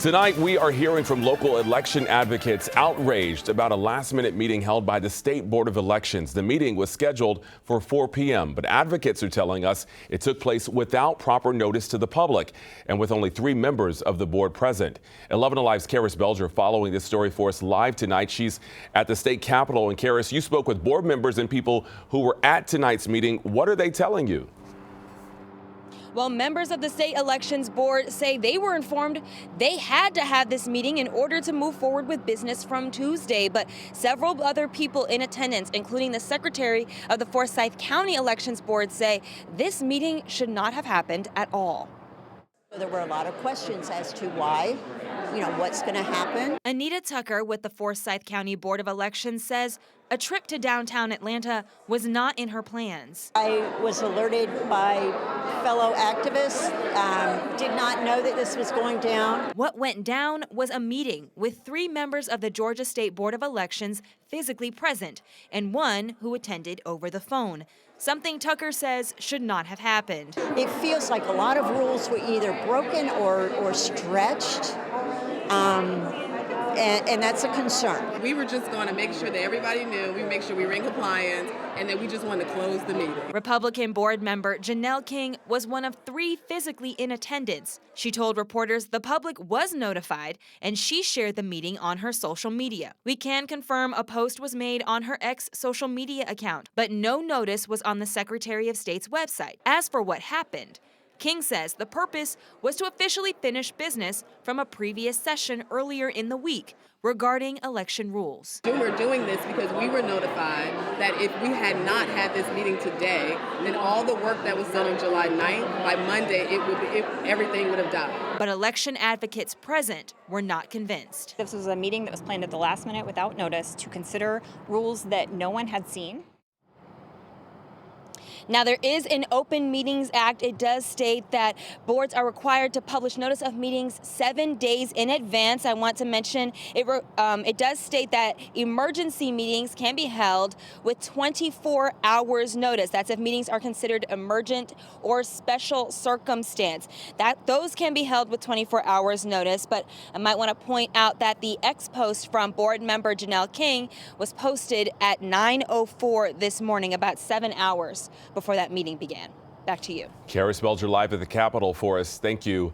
Tonight, we are hearing from local election advocates outraged about a last-minute meeting held by the State Board of Elections. The meeting was scheduled for 4 p.m., but advocates are telling us it took place without proper notice to the public and with only 3 members of the board present. 11 Alive's Karis Belger following this story for us live tonight. She's at the state capitol. And Karis, you spoke with board members and people who were at tonight's meeting. What are they telling you? Well, members of the state elections board say they were informed they had to have this meeting in order to move forward with business from Tuesday. But several other people in attendance, including the secretary of the Forsyth County Elections Board, say this meeting should not have happened at all. There were a lot of questions as to why, what's going to happen. Anita Tucker with the Forsyth County Board of Elections says a trip to downtown Atlanta was not in her plans. I was alerted by fellow activists, did not know that this was going down. What went down was a meeting with 3 members of the Georgia State Board of Elections physically present and 1 who attended over the phone. Something Tucker says should not have happened. It feels like a lot of rules were either broken or stretched. And that's a concern. We were just going to make sure that everybody knew, we make sure we were in compliance, and that we just wanted to close the meeting. Republican board member Janelle King was one of 3 physically in attendance. She told reporters the public was notified, and she shared the meeting on her social media. We can confirm a post was made on her X social media account, but no notice was on the Secretary of State's website. As for what happened, King says the purpose was to officially finish business from a previous session earlier in the week regarding election rules. We were doing this because we were notified that if we had not had this meeting today, then all the work that was done on July 9th, by Monday, everything would have died. But election advocates present were not convinced. This was a meeting that was planned at the last minute without notice to consider rules that no one had seen. Now, there is an Open Meetings Act. It does state that boards are required to publish notice of meetings 7 days in advance. I want to mention it does state that emergency meetings can be held with 24 hours notice. That's if meetings are considered emergent or special circumstance. Those can be held with 24 hours notice. But I might want to point out that the X post from board member Janelle King was posted at 9:04 this morning, about 7 hours before that meeting began. Back to you. Karis Belger live at the Capitol for us. Thank you.